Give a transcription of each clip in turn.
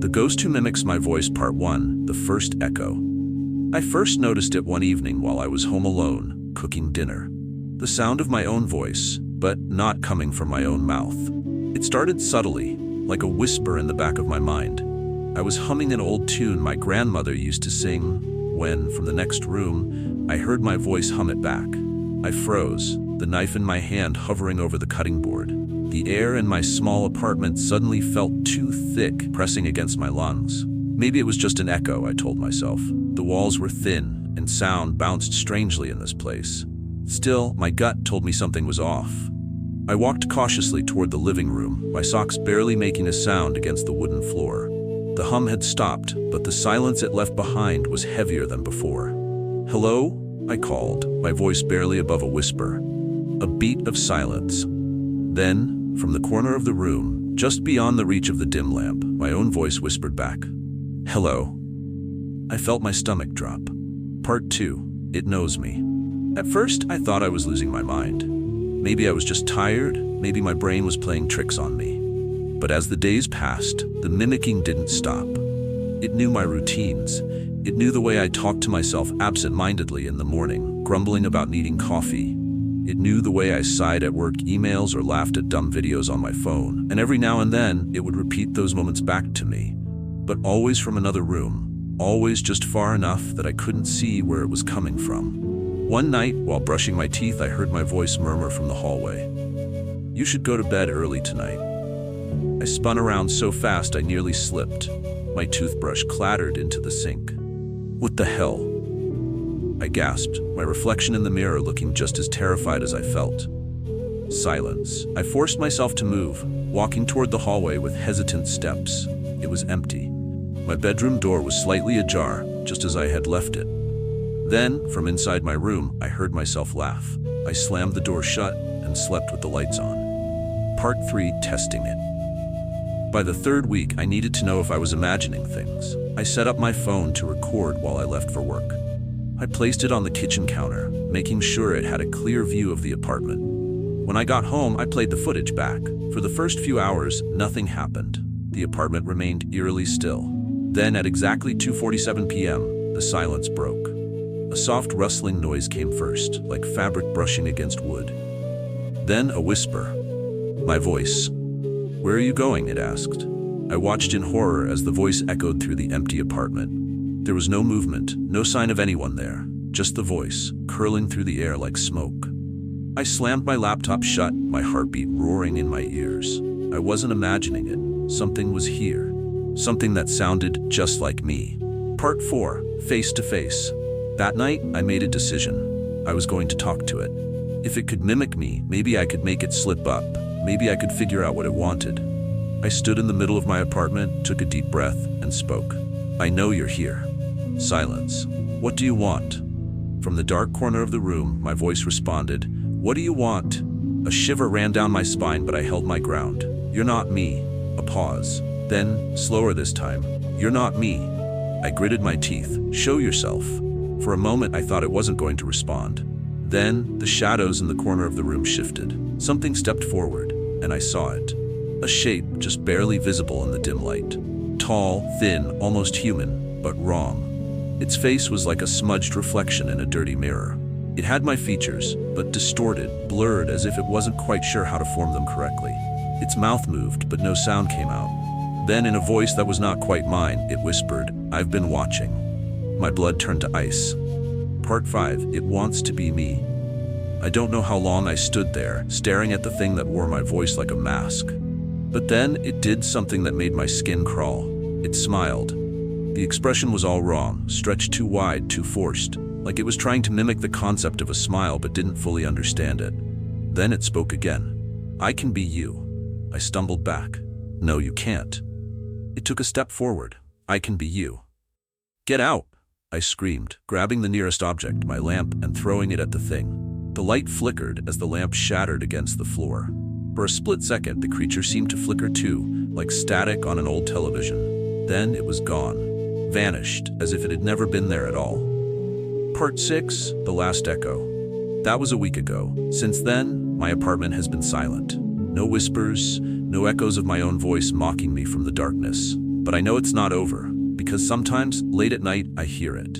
The Ghost Who Mimics My Voice Part 1, The First Echo. I first noticed it one evening while I was home alone, cooking dinner. The sound of my own voice, but not coming from my own mouth. It started subtly, like a whisper in the back of my mind. I was humming an old tune my grandmother used to sing when, from the next room, I heard my voice hum it back. I froze, the knife in my hand hovering over the cutting board. The air in my small apartment suddenly felt too thick, pressing against my lungs. Maybe it was just an echo, I told myself. The walls were thin, and sound bounced strangely in this place. Still, my gut told me something was off. I walked cautiously toward the living room, my socks barely making a sound against the wooden floor. The hum had stopped, but the silence it left behind was heavier than before. "Hello?" I called, my voice barely above a whisper. A beat of silence. Then, from the corner of the room, just beyond the reach of the dim lamp, my own voice whispered back, "Hello." I felt my stomach drop. Part 2. It knows me. At first, I thought I was losing my mind. Maybe I was just tired, maybe my brain was playing tricks on me. But as the days passed, the mimicking didn't stop. It knew my routines. It knew the way I talked to myself absent-mindedly in the morning, grumbling about needing coffee. It knew the way I sighed at work emails or laughed at dumb videos on my phone, and every now and then, it would repeat those moments back to me. But always from another room, always just far enough that I couldn't see where it was coming from. One night, while brushing my teeth, I heard my voice murmur from the hallway, "You should go to bed early tonight." I spun around so fast I nearly slipped. My toothbrush clattered into the sink. "What the hell?" I gasped, my reflection in the mirror looking just as terrified as I felt. Silence. I forced myself to move, walking toward the hallway with hesitant steps. It was empty. My bedroom door was slightly ajar, just as I had left it. Then, from inside my room, I heard myself laugh. I slammed the door shut and slept with the lights on. Part 3. Testing it. By the third week, I needed to know if I was imagining things. I set up my phone to record while I left for work. I placed it on the kitchen counter, making sure it had a clear view of the apartment. When I got home, I played the footage back. For the first few hours, nothing happened. The apartment remained eerily still. Then, at exactly 2:47 p.m., the silence broke. A soft rustling noise came first, like fabric brushing against wood. Then a whisper. My voice. "Where are you going?" it asked. I watched in horror as the voice echoed through the empty apartment. There was no movement, no sign of anyone there, just the voice, curling through the air like smoke. I slammed my laptop shut, my heartbeat roaring in my ears. I wasn't imagining it. Something was here. Something that sounded just like me. Part 4. Face to face. That night, I made a decision. I was going to talk to it. If it could mimic me, maybe I could make it slip up. Maybe I could figure out what it wanted. I stood in the middle of my apartment, took a deep breath, and spoke. "I know you're here." Silence. "What do you want?" From the dark corner of the room, my voice responded, "What do you want?" A shiver ran down my spine, but I held my ground. "You're not me." A pause. Then, slower this time, "You're not me." I gritted my teeth. "Show yourself." For a moment, I thought it wasn't going to respond. Then, the shadows in the corner of the room shifted. Something stepped forward, and I saw it. A shape just barely visible in the dim light. Tall, thin, almost human, but wrong. Its face was like a smudged reflection in a dirty mirror. It had my features, but distorted, blurred, as if it wasn't quite sure how to form them correctly. Its mouth moved, but no sound came out. Then, in a voice that was not quite mine, it whispered, "I've been watching." My blood turned to ice. Part 5. It wants to be me. I don't know how long I stood there, staring at the thing that wore my voice like a mask. But then, it did something that made my skin crawl. It smiled. The expression was all wrong, stretched too wide, too forced, like it was trying to mimic the concept of a smile but didn't fully understand it. Then it spoke again. "I can be you." I stumbled back. "No, you can't." It took a step forward. "I can be you." "Get out!" I screamed, grabbing the nearest object, my lamp, and throwing it at the thing. The light flickered as the lamp shattered against the floor. For a split second, the creature seemed to flicker too, like static on an old television. Then it was gone. Vanished, as if it had never been there at all. Part 6. The Last Echo. That was a week ago. Since then, my apartment has been silent. No whispers, no echoes of my own voice mocking me from the darkness. But I know it's not over, because sometimes, late at night, I hear it.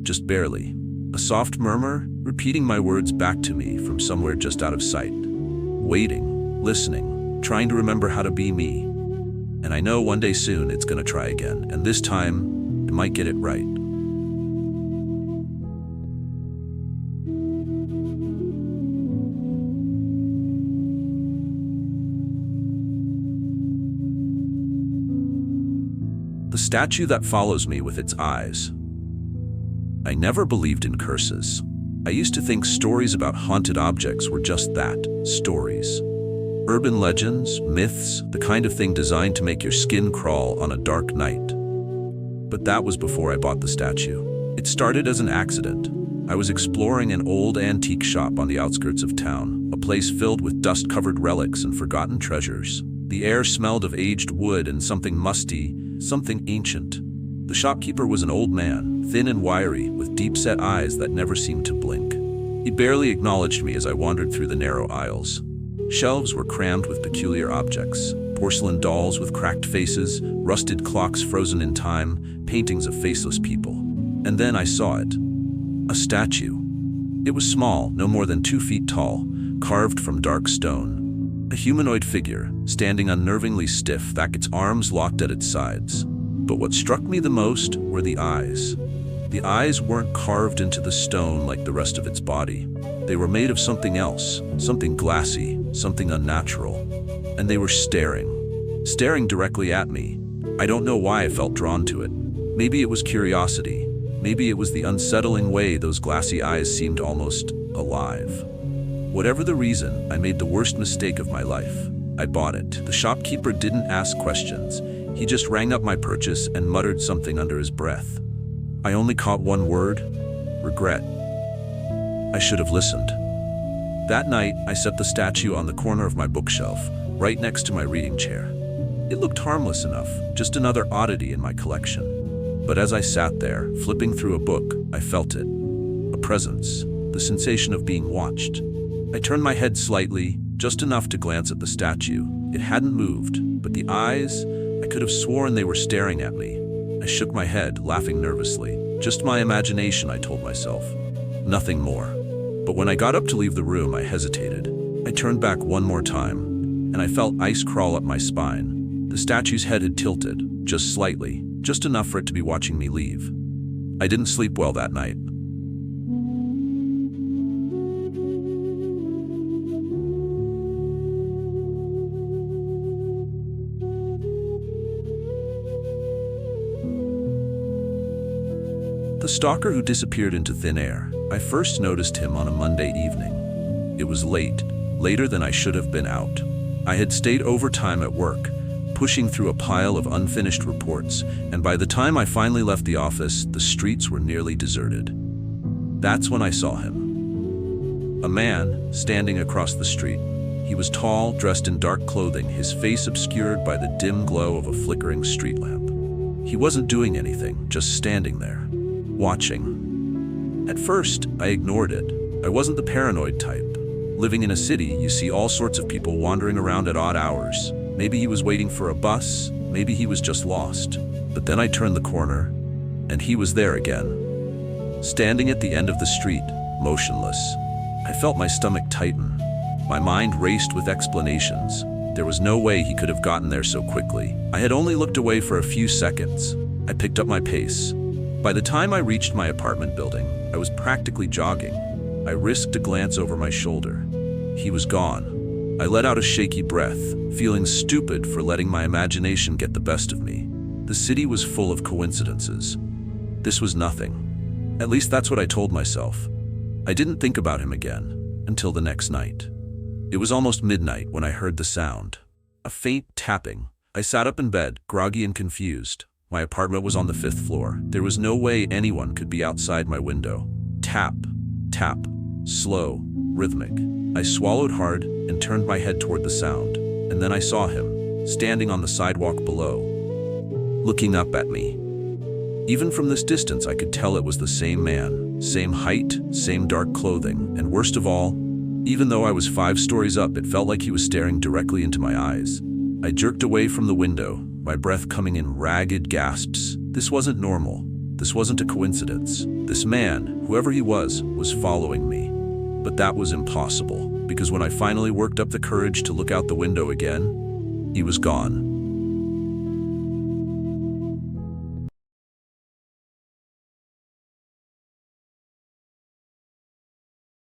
Just barely. A soft murmur, repeating my words back to me from somewhere just out of sight. Waiting, listening, trying to remember how to be me. And I know one day soon it's gonna try again, and this time, it might get it right. The statue that follows me with its eyes. I never believed in curses. I used to think stories about haunted objects were just that, stories. Urban legends, myths, the kind of thing designed to make your skin crawl on a dark night. But that was before I bought the statue. It started as an accident. I was exploring an old antique shop on the outskirts of town, a place filled with dust-covered relics and forgotten treasures. The air smelled of aged wood and something musty, something ancient. The shopkeeper was an old man, thin and wiry, with deep-set eyes that never seemed to blink. He barely acknowledged me as I wandered through the narrow aisles. Shelves were crammed with peculiar objects: porcelain dolls with cracked faces, rusted clocks frozen in time, paintings of faceless people. And then I saw it. A statue. It was small, no more than 2 feet tall, carved from dark stone. A humanoid figure, standing unnervingly stiff, its arms locked at its sides. But what struck me the most were the eyes. The eyes weren't carved into the stone like the rest of its body. They were made of something else, something glassy, something unnatural. And they were staring directly at me. I don't know why I felt drawn to it. Maybe it was curiosity. Maybe it was the unsettling way those glassy eyes seemed almost alive. Whatever the reason, I made the worst mistake of my life. I bought it. The shopkeeper didn't ask questions. He just rang up my purchase and muttered something under his breath. I only caught one word: regret. I should have listened. That night, I set the statue on the corner of my bookshelf, right next to my reading chair. It looked harmless enough, just another oddity in my collection. But as I sat there, flipping through a book, I felt it. A presence, the sensation of being watched. I turned my head slightly, just enough to glance at the statue. It hadn't moved, but the eyes, I could have sworn they were staring at me. I shook my head, laughing nervously. Just my imagination, I told myself. Nothing more. But when I got up to leave the room, I hesitated. I turned back one more time, and I felt ice crawl up my spine. The statue's head had tilted, just slightly, just enough for it to be watching me leave. I didn't sleep well that night. The stalker who disappeared into thin air. I first noticed him on a Monday evening. It was late, later than I should have been out. I had stayed overtime at work, pushing through a pile of unfinished reports, and by the time I finally left the office, the streets were nearly deserted. That's when I saw him. A man standing across the street. He was tall, dressed in dark clothing, his face obscured by the dim glow of a flickering street lamp. He wasn't doing anything, just standing there. Watching. At first, I ignored it. I wasn't the paranoid type. Living in a city, you see all sorts of people wandering around at odd hours. Maybe he was waiting for a bus, maybe he was just lost. But then I turned the corner, and he was there again. Standing at the end of the street, motionless. I felt my stomach tighten. My mind raced with explanations. There was no way he could have gotten there so quickly. I had only looked away for a few seconds. I picked up my pace. By the time I reached my apartment building, I was practically jogging. I risked a glance over my shoulder. He was gone. I let out a shaky breath, feeling stupid for letting my imagination get the best of me. The city was full of coincidences. This was nothing. At least that's what I told myself. I didn't think about him again until the next night. It was almost midnight when I heard the sound. A faint tapping. I sat up in bed, groggy and confused. My apartment was on the 5th floor. There was no way anyone could be outside my window. Tap, tap, slow, rhythmic. I swallowed hard and turned my head toward the sound. And then I saw him, standing on the sidewalk below, looking up at me. Even from this distance, I could tell it was the same man, same height, same dark clothing, and worst of all, even though I was 5 stories up, it felt like he was staring directly into my eyes. I jerked away from the window, my breath coming in ragged gasps. This wasn't normal. This wasn't a coincidence. This man, whoever he was following me. But that was impossible, because when I finally worked up the courage to look out the window again, he was gone.